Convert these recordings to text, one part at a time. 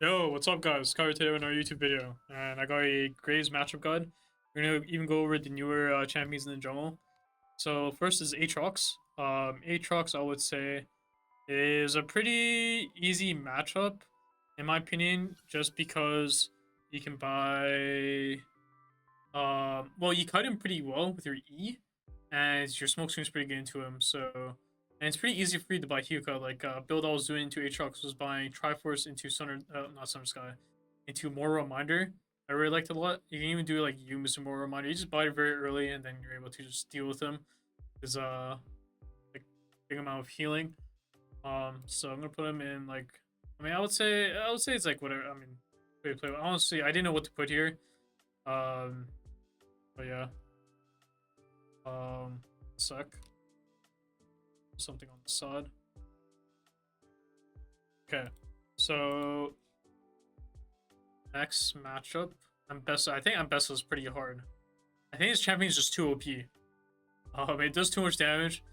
Yo, what's up guys? Cover today on our YouTube video, and I got a Graves matchup guide. We're gonna even go over the newer champions in the jungle. So first is Aatrox. Aatrox, I would say, is a pretty easy matchup, in my opinion, just because you can buy. Well, you cut him pretty well with your E, and your smoke screen's pretty good into him. So, and it's pretty easy for you to buy Hyuka. Like build I was doing into Aatrox was buying Triforce into not Thunder Sky, into Moral Reminder. I really liked it a lot. You can even do like Yumis and Moral Reminder. You just buy it very early, and then you're able to just deal with them. Is like big amount of healing. So I'm gonna put him in like. I mean, I would say it's like whatever. I mean, play. Honestly, I didn't know what to put here. Um, but yeah. Sec. Something on the side. Okay. So next matchup. I think Ambessa is pretty hard. I think his champion is just too OP. It does too much damage,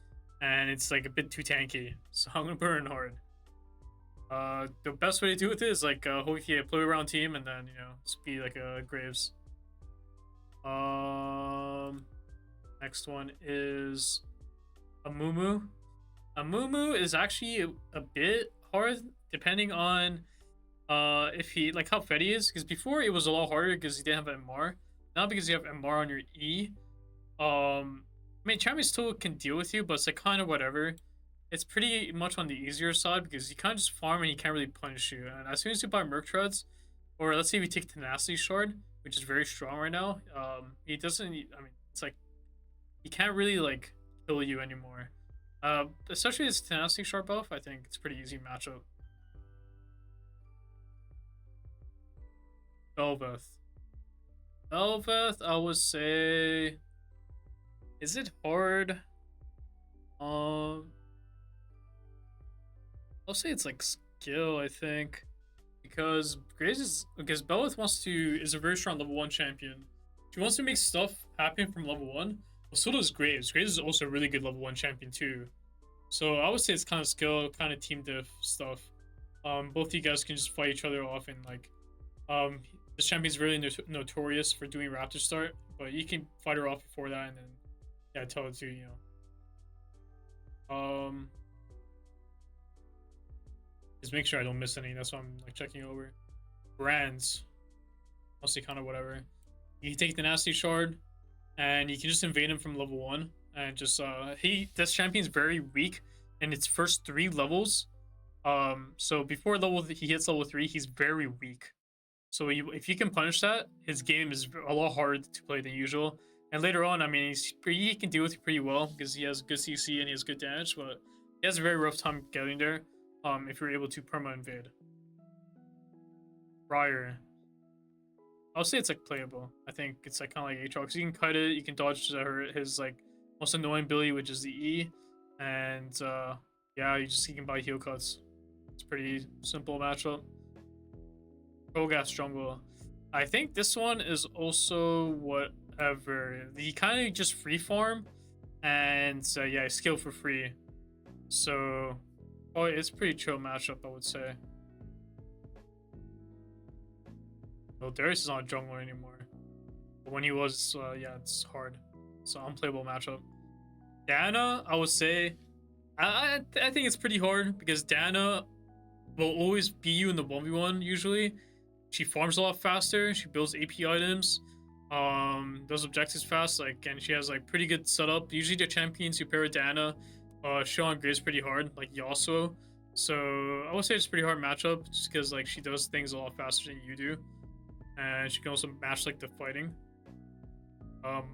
and it's like a bit too tanky. So I'm gonna put her in hard. The best way to do it is like hope you play around team, and then just be like a Graves. Next one is Amumu. Amumu is actually a bit hard depending on if he like how fed he is, because before it was a lot harder because he didn't have MR. Now because you have MR on your E, I mean champion still can deal with you, but it's like kind of whatever. It's pretty much on the easier side because you kind of just farm and he can't really punish you. And as soon as you buy Merc Treads, or let's say we take Tenacity Shard, which is very strong right now, he doesn't. I mean, it's like he can't really like kill you anymore. Especially his Tenacity Shard buff, I think it's a pretty easy matchup. Bel'Veth. Bel'Veth, I would say. Is it hard? I'll say it's like skill, I think. Because Bel'Veth is a very strong level 1 champion. She wants to make stuff happen from level 1. Well, so does Graves. Graves is also a really good level 1 champion too. So I would say it's kind of skill, kind of team diff stuff. Both of you guys can just fight each other off, and like this champion's really notorious for doing Raptor start, but you can fight her off before that and then yeah, tell it to just make sure I don't miss any. That's why I'm like checking over. Brands. Mostly kind of whatever. You can take the Nasty Shard, and you can just invade him from level 1. And just, this champion's very weak in its first 3 levels. So before he hits level 3, he's very weak. So if you can punish that, his game is a lot harder to play than usual. And later on, I mean, he can deal with it pretty well because he has good CC and he has good damage, but he has a very rough time getting there. If you're able to perma invade. Briar. I'll say it's like playable. I think it's like kind of like Aatrox. You can cut it, you can dodge his like most annoying ability, which is the E, and yeah, you can buy heal cuts. It's pretty simple matchup. Progas jungle. I think this one is also whatever. He kind of just free farm, and yeah, skill for free. So. Oh, it's a pretty chill matchup, I would say. Well, Darius is not a jungler anymore. But when he was, yeah, it's hard. It's an unplayable matchup. Dana, I would say, I think it's pretty hard because Dana will always beat you in the 1v1 usually. She farms a lot faster. She builds AP items. Does objectives fast. Like, and she has like pretty good setup. Usually the champions you pair with Dana. Sean Graves pretty hard, like Yasuo. So I would say it's a pretty hard matchup just because like she does things a lot faster than you do. And she can also match like the fighting.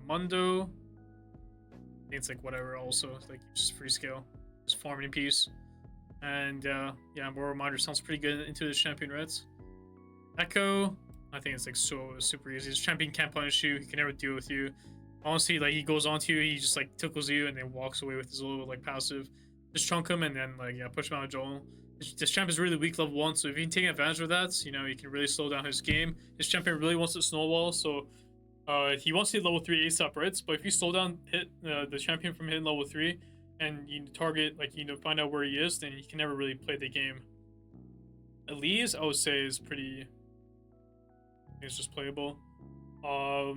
Mundo. I think it's like whatever also. Like just free scale. Just farming piece. And yeah, Moral Reminder sounds pretty good into the champion reds. Echo. I think it's like super easy. This champion can't punish you, he can never deal with you. Honestly, like he goes on to you, he just like tickles you and then walks away with his little like passive. Just chunk him and then like yeah, push him out of jungle. This champ is really weak level 1, so if you can take advantage of that, you know, you can really slow down his game. This champion really wants to snowball, so he wants to hit level 3 ASAP, right? But if you slow down the champion from hitting level 3 and you target like find out where he is, then you can never really play the game. Elise, I would say, is pretty. I think it's just playable. I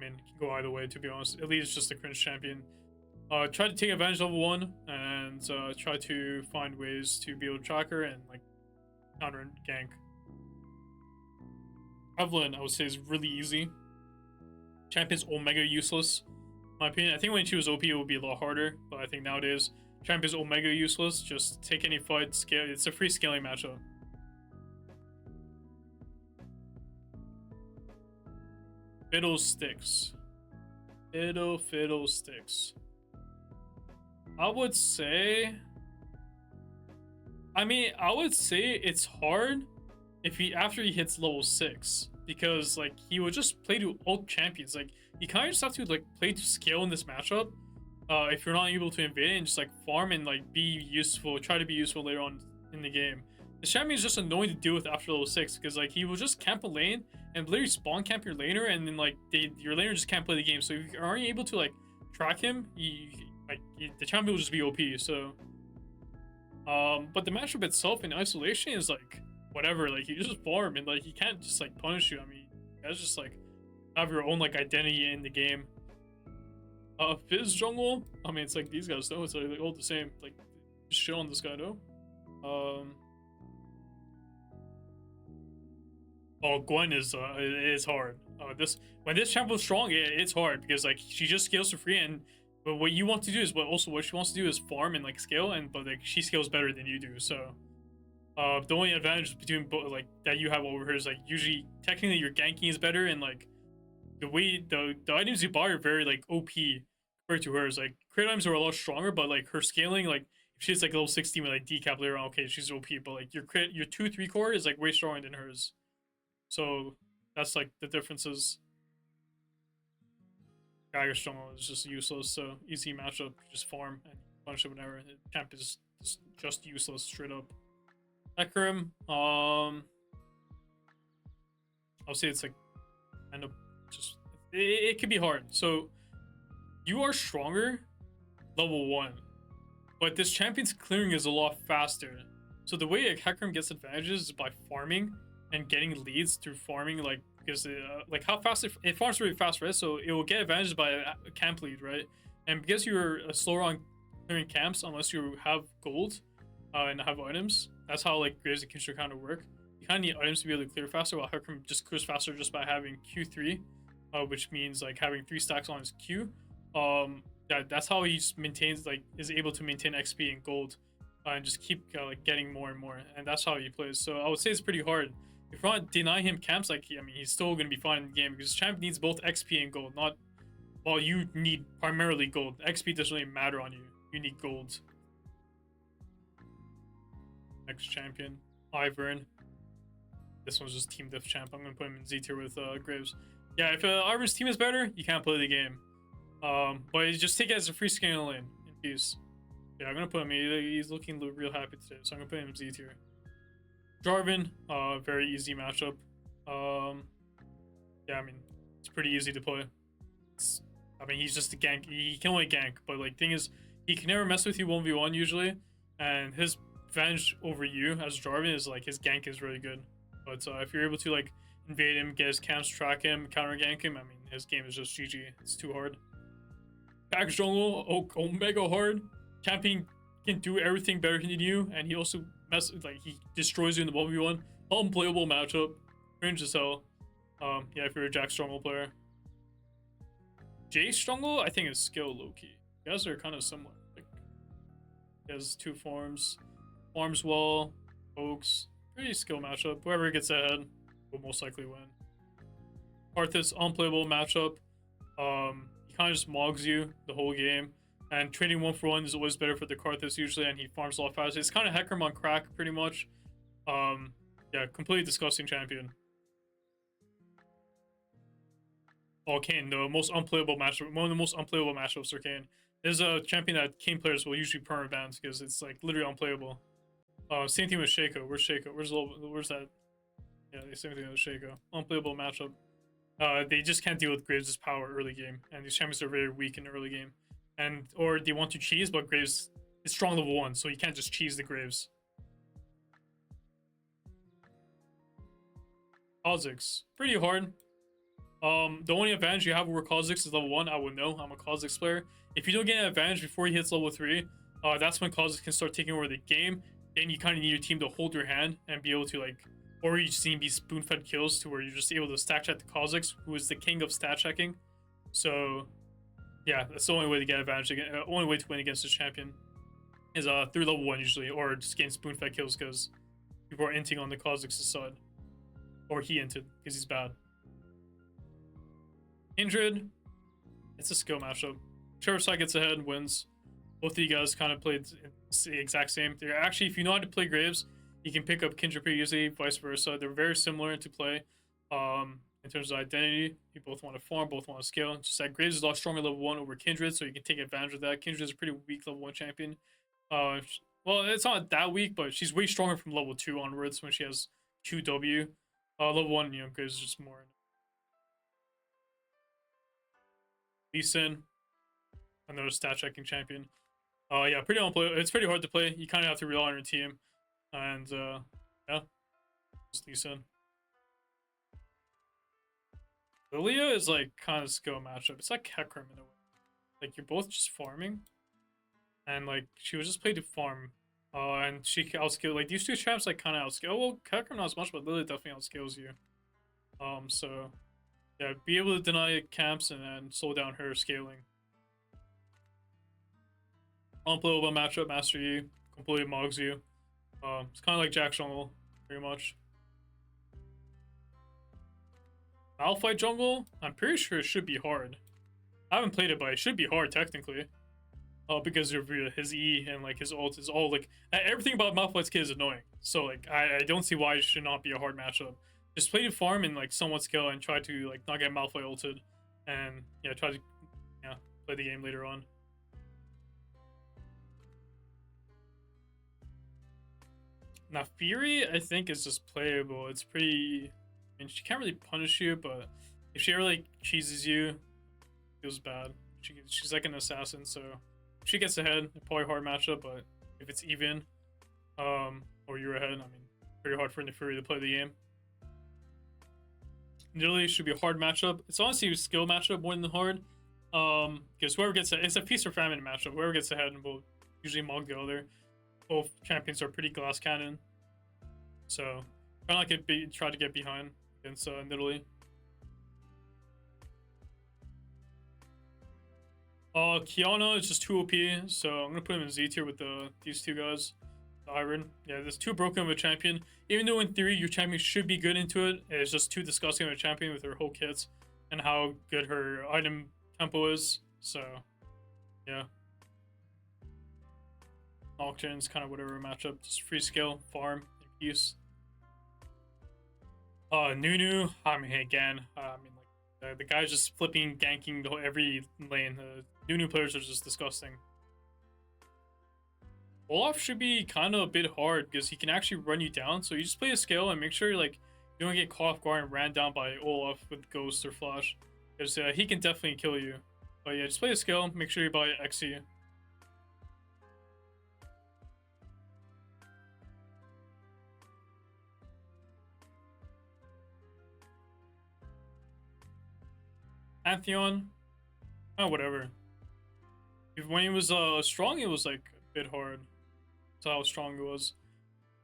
mean, it can go either way, to be honest. Elise is just a cringe champion. Try to take advantage of level 1 and try to find ways to be able to track her and like counter and gank. Evelyn, I would say, is really easy. Champion's omega useless. In my opinion, I think when she was OP, it would be a lot harder, but I think nowadays, Champion's omega useless. Just take any fight, scale. It's a free scaling matchup. Fiddlesticks. Fiddlesticks. I would say. I mean, I would say it's hard if he after he hits level 6, because like he would just play to ult champions. Like you kind of just have to like play to scale in this matchup. If you're not able to invade and just like farm and like be useful, try to be useful later on in the game. The champion is just annoying to deal with after level 6 because like he will just camp a lane and literally spawn camp your laner, and then like your laner just can't play the game. So if you aren't able to like track him, the champion will just be OP. So, but the matchup itself in isolation is like whatever. Like you just farm and like he can't just like punish you. I mean, you guys just like have your own like identity in the game. Fizz jungle. I mean, it's like these guys though. It's like all the same. Like just chill on this guy though. Oh, Gwen is hard. When this champ was strong, it's hard because like she just scales for free, and but what you want to do is what she wants to do is farm and like scale, and but like she scales better than you do. So the only advantage between like that you have over her is like usually technically your ganking is better, and like the way the items you buy are very like OP compared to hers. Like crit items are a lot stronger, but like her scaling, like if she's like level 16 with like decap later on, okay, she's OP, but like your 2-3 core is like way stronger than hers. So that's like the differences. Geiger Jungle is just useless, so easy matchup, just farm and punish it whenever. The champ is just useless straight up. Hecarim, I'll say it's like kind of just it could be hard. So you are stronger level 1, but this champion's clearing is a lot faster. So the way Hecarim gets advantages is by farming and getting leads through farming, like because like how fast it farms really fast, right? So it will get advantages by a camp lead, right? And because you're slower on clearing camps, unless you have gold and have items, that's how like Graves and Kinshra kind of work. You kind of need items to be able to clear faster, while Hecarim just clears faster just by having Q3, which means like having 3 stacks on his Q. That's how he just maintains, like is able to maintain XP and gold, and just keep like getting more and more, and that's how he plays. So I would say it's pretty hard. If you want to deny him camps, like I mean, he's still going to be fine in the game because champ needs both XP and gold. Not, well, you need primarily gold. XP doesn't really matter on you. You need gold. Next champion, Ivern. This one's just team diff champ. I'm going to put him in Z tier with Graves. Yeah, if Ivern's team is better, you can't play the game. But just take it as a free scaling lane in peace. Yeah, I'm going to put him. He's looking real happy today, so I'm going to put him in Z tier. Jarvan, very easy matchup. Yeah, I mean, it's pretty easy to play. I mean, he's just a gank. He can only gank, but like, thing is, he can never mess with you 1v1 usually, and his advantage over you as Jarvan is like his gank is really good. But if you're able to like invade him, get his camps, track him, counter gank him, I mean, his game is just GG. It's too hard. Package jungle, omega hard. Champion can do everything better than you, and he also he destroys you in the 1v1. Unplayable matchup. Cringe as hell. Yeah, if you're a Jax jungle player. Jace jungle, I think is skill low-key. You guys are kind of similar. Like, he has 2 forms. Farms well, pokes. Pretty skill matchup. Whoever gets ahead will most likely win. Arthas, unplayable matchup. He kind of just mogs you the whole game. And trading 1-for-1 is always better for the Karthus usually, and he farms a lot faster. It's kind of Hecarim on crack, pretty much. Yeah, completely disgusting champion. Oh, Kayn, the most unplayable matchup. One of the most unplayable matchups for Kayn. There's a champion that Kayn players will usually perma-ban because it's like literally unplayable. Same thing with Shaco. Where's Shaco? Where's that? Yeah, the same thing with Shaco. Unplayable matchup. They just can't deal with Graves' power early game, and these champions are very weak in the early game. Or they want to cheese, but Graves is strong level 1, so you can't just cheese the Graves. Kha'Zix. Pretty hard. The only advantage you have over Kha'Zix is level 1. I would know. I'm a Kha'Zix player. If you don't get an advantage before he hits level 3, that's when Kha'Zix can start taking over the game. And you kind of need your team to hold your hand and be able to, like, or you just need to be spoon-fed kills to where you're just able to stack check the Kha'Zix, who is the king of stat checking. So, yeah, that's the only way to get advantage. Only way to win against this champion is through level 1 usually, or just getting spoon-fed kills because people are inting on the Kha'Zix's side. Or he inted because he's bad. Kindred, it's a skill matchup. Whichever side gets ahead wins. Both of you guys kind of played the exact same. They're actually, if you know how to play Graves, you can pick up Kindred pretty easily, vice versa. They're very similar to play in terms of identity. You both want to farm, both want to scale. Just that Graves is a lot stronger level 1 over Kindred, so you can take advantage of that. Kindred is a pretty weak level 1 champion. Well, it's not that weak, but she's way stronger from level 2 onwards when she has QW. Level 1, you know, Graves is just more. Lee Sin, another stat checking champion. Yeah, pretty unplayable. It's pretty hard to play. You kind of have to rely on your team, and yeah, just Lee Sin. Lilia is like kind of skill matchup. It's like Hecarim in a way. Like you're both just farming, and like she was just played to farm. And she outscale like these two champs like kind of outscale. Well, Hecarim not as much, but Lilia definitely outscales you. So yeah, be able to deny camps and then slow down her scaling. Unplayable matchup, Master Yi completely mugs you. It's kind of like Jack Jungle, pretty much. Malphite Jungle, I'm pretty sure it should be hard. I haven't played it, but it should be hard technically. Because of his E and like his ult is all like everything about Malphite's kit is annoying. So like I don't see why it should not be a hard matchup. Just play to farm and like somewhat scale and try to like not get Malphite ulted, and yeah, try to play the game later on. Now Fury, I think, is just playable. It's pretty. I mean, she can't really punish you, but if she ever like cheeses you, it feels bad. She's like an assassin, so if she gets ahead, probably a hard matchup. But if it's even, or you're ahead, I mean, pretty hard for the Fury to play the game. Literally, should be a hard matchup. It's honestly a skill matchup more than hard. Because whoever gets ahead, it's a feast or famine matchup. Whoever gets ahead will usually mug the other. Both champions are pretty glass cannon, so kind of like try to get behind against Nidalee. Kiana is just too OP, so I'm gonna put him in Z tier with these two guys. Iron. Yeah, there's too broken of a champion. Even though in theory your champion should be good into it, it's just too disgusting of a champion with her whole kits and how good her item tempo is. So, yeah. Nocturne's kind of whatever matchup, just free skill, farm, and peace. Nunu, I mean, again, like the guy's just flipping, ganking every lane. Nunu players are just disgusting. Olaf should be kind of a bit hard because he can actually run you down. So you just play a scale and make sure like you don't get caught off guard and ran down by Olaf with Ghost or Flash, because he can definitely kill you. But yeah, just play a scale. Make sure you buy XE. Pantheon, whatever. When he was strong, it was like a bit hard. That's how strong it was.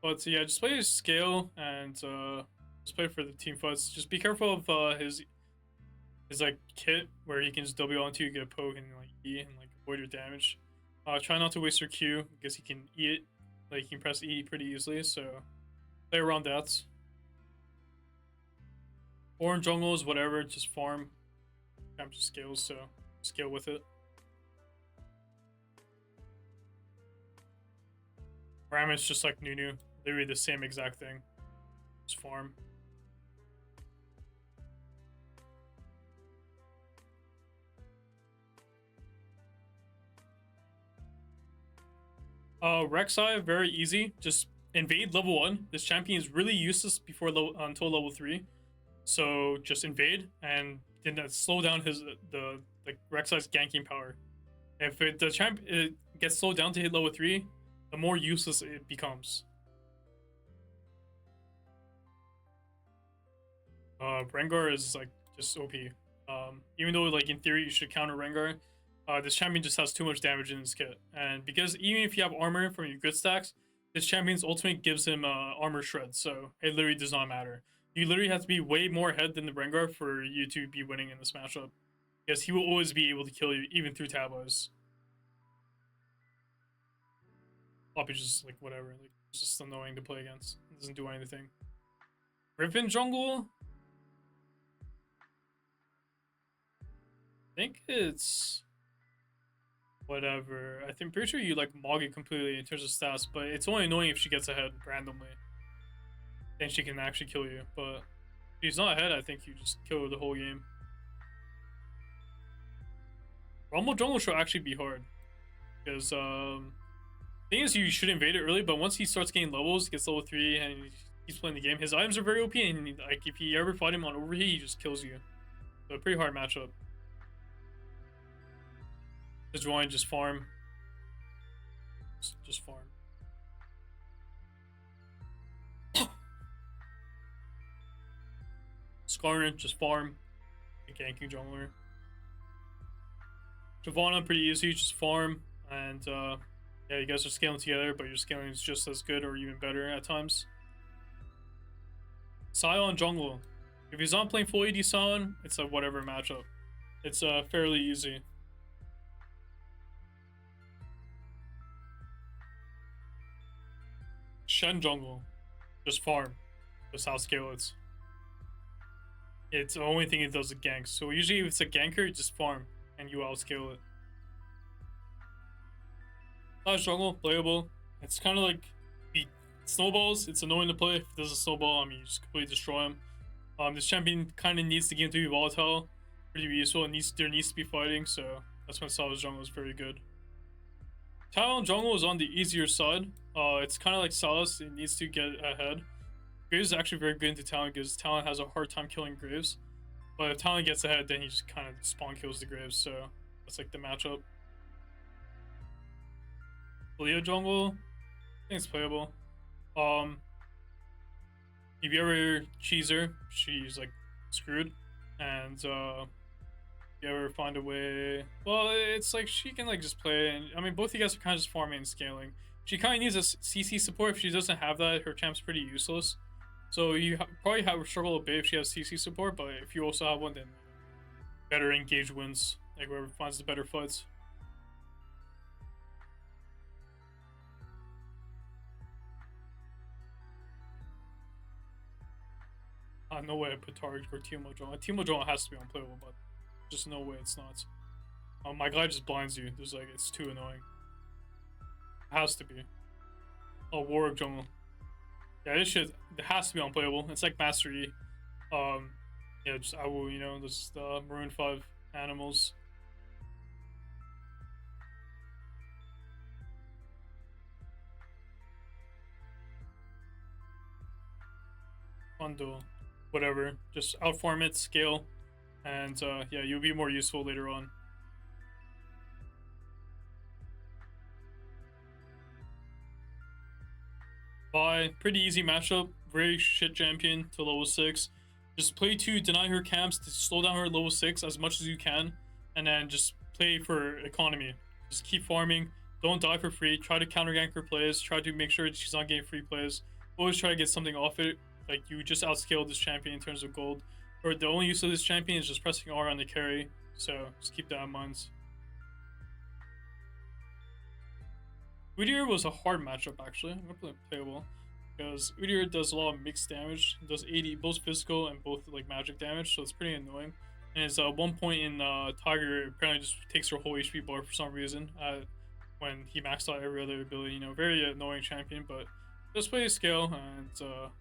But yeah, just play his scale and just play for the team fights. Just be careful of his like kit where he can just W onto you, get a poke and like E and like avoid your damage. Try not to waste your Q because he can E it. Like he can press E pretty easily, so play around that. Orange jungle is whatever, just farm. I'm just scales, so scale with it. Ramit's just like Nunu, literally the same exact thing. Just farm. Rek'Sai, very easy. Just invade level 1. This champion is really useless before until level 3. So just invade and then slow down the Rek'Sai's ganking power. If the champ gets slowed down to hit level 3, the more useless it becomes. Rengar is like just OP. Even though like in theory you should counter Rengar, this champion just has too much damage in his kit, and because even if you have armor from your good stacks, this champion's ultimate gives him armor shred, so it literally does not matter. You literally have to be way more ahead than the Rengar for you to be winning in this matchup, because he will always be able to kill you even through tabos. Poppy just like whatever, like it's just annoying to play against. It doesn't do anything. Riven jungle, I think it's whatever. I think pretty sure you like mog it completely in terms of stats, but it's only annoying if she gets ahead randomly. Then she can actually kill you. But if she's not ahead, I think you just kill her the whole game. Rumble jungle should actually be hard. Because thing is you should invade it early, but once he starts getting levels, gets level 3 and he's playing the game, his items are very OP, and like if you ever fight him on overheat, he just kills you. So a pretty hard matchup. Just join, just farm. Just farm. Skarner, just farm. Ganking jungler. Shyvana, pretty easy, just farm. And yeah, you guys are scaling together, but your scaling is just as good or even better at times. Sion jungle. If he's not playing full AD Sion, it's a whatever matchup. It's fairly easy. Shen jungle. Just farm. Just outscale it. It's the only thing it does is ganks. So usually if it's a ganker, you just farm and you outscale it. Not jungle, playable. It's kind of like beat snowballs. It's annoying to play. If it doesn't snowball, I mean, you just completely destroy him. This champion kind of needs the game to be volatile, pretty useful. There needs to be fighting, so that's when Salvage jungle is very good. Talon jungle is on the easier side. It's kind of like Salas. It needs to get ahead. Graves is actually very good into Talon because Talon has a hard time killing Graves. But if Talon gets ahead, then he just kind of spawn kills the Graves. So that's like the matchup. Leo jungle, I think it's playable. If you ever cheese her, she's like screwed. And you ever find a way, well, it's like she can like just play. And I mean, both of you guys are kind of just farming and scaling. She kind of needs a CC support. If she doesn't have that, her champ's pretty useless. So you probably have struggle a bit if she has CC support, but if you also have one, then better engage wins. Like whoever finds the better fights. No way I put Target or Timo John. Timo John has to be unplayable, but just no way it's not. My guy just blinds you. There's like, it's too annoying. It has to be. Oh, Warwick jungle. Yeah, this shit, it has to be unplayable. It's like Master E. Yeah, just I will, you know, this the Maroon 5 animals. Bundle. Whatever. Just outform it, scale, and yeah, you'll be more useful later on. Bye. Pretty easy matchup. Very shit champion to level 6. Just play to deny her camps to slow down her level 6 as much as you can. And then just play for economy. Just keep farming. Don't die for free. Try to counter gank her plays. Try to make sure she's not getting free plays. Always try to get something off it. Like, you just outscaled this champion in terms of gold. Or the only use of this champion is just pressing R on the carry. So just keep that in mind. Udyr was a hard matchup, actually. I'm gonna play playable because Udyr does a lot of mixed damage. He does 80 both physical and both like magic damage, so it's pretty annoying. And his one point in Tiger apparently just takes her whole HP bar for some reason. When he maxed out every other ability, you know, very annoying champion. But just play his scale and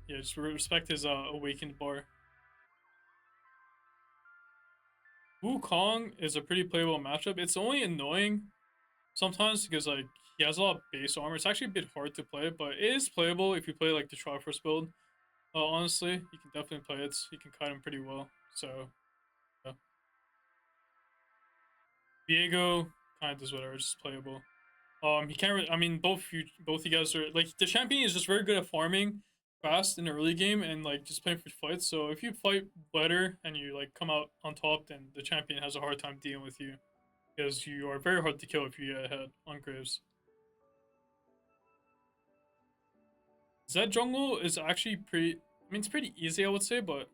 yeah, just respect his awakened bar. Wukong is a pretty playable matchup. It's only annoying sometimes because like he has a lot of base armor. It's actually a bit hard to play, but it is playable if you play like the Triforce build. Honestly, you can definitely play it. You can kite him pretty well. So yeah. Diego kind of does whatever, it's just playable. He can't. I mean, both you guys are like the champion is just very good at farming, fast in the early game and like just playing for fights. So if you fight better and you like come out on top, then the champion has a hard time dealing with you because you are very hard to kill if you get ahead on Graves. Zed jungle is actually pretty. I mean, it's pretty easy, I would say, but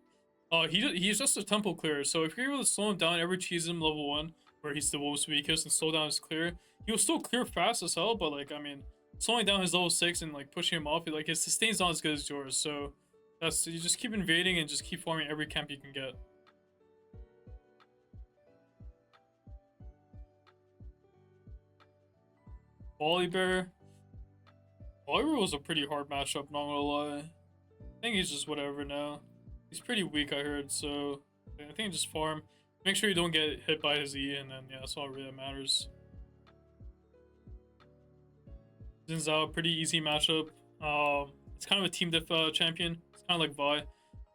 he's just a tempo clearer. So if you're able to slow him down, ever cheese him level 1, where he's the most weakest, and slow down his clear, he'll still clear fast as hell. But like, I mean, slowing down his level 6 and like pushing him off, like his sustain's not as good as yours. So that's you just keep invading and just keep farming every camp you can get. Volibear. Volibear was a pretty hard matchup, not gonna lie. I think he's just whatever now. He's pretty weak, I heard, so I think just farm. Make sure you don't get hit by his E, and then yeah, that's all really matters. Xin Zhao, pretty easy matchup. It's kind of a team diff champion. It's kind of like Vi.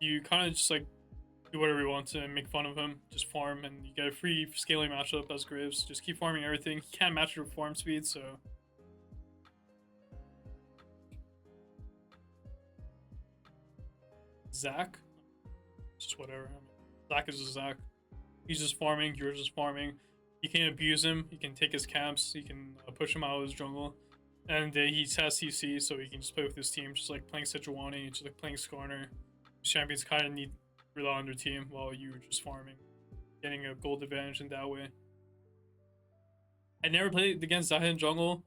You kind of just like do whatever you want to make fun of him. Just farm, and you get a free scaling matchup as Graves. Just keep farming everything. He can't match your farm speed, so. Zach? Just whatever. I mean, Zach is just Zach. He's just farming. You're just farming. You can abuse him. You can take his camps. You can push him out of his jungle. And he has CC, so he can just play with his team, just like playing Sejuani, just like playing Skarner. Champions kind of need to rely on their team while you're just farming, getting a gold advantage in that way. I never played against Zaha in jungle,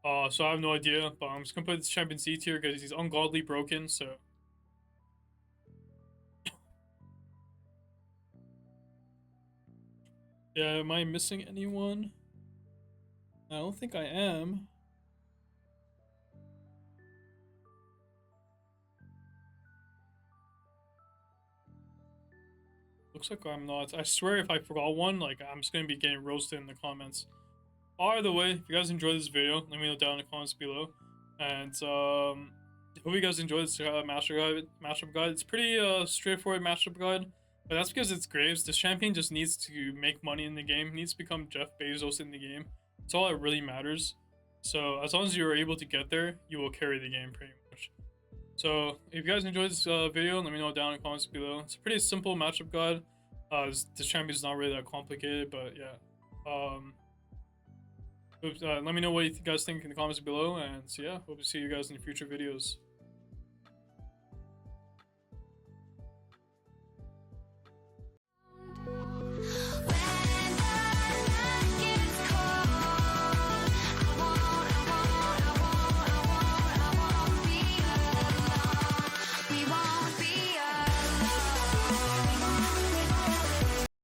so I have no idea. But I'm just gonna put this champion C tier because he's ungodly broken. So. Yeah, am I missing anyone? I don't think I am. Looks like I'm not. I swear if I forgot one, like, I'm just gonna be getting roasted in the comments. Either way, if you guys enjoyed this video, let me know down in the comments below. And, hope you guys enjoyed this matchup guide. It's pretty, straightforward matchup guide. But that's because it's Graves. This champion just needs to make money in the game. He needs to become Jeff Bezos in the game. That's all that really matters. So, as long as you're able to get there, you will carry the game pretty much. So, if you guys enjoyed this video, let me know down in the comments below. It's a pretty simple matchup guide. This champion is not really that complicated, but yeah. Let me know what you guys think in the comments below, and so yeah, hope to see you guys in future videos.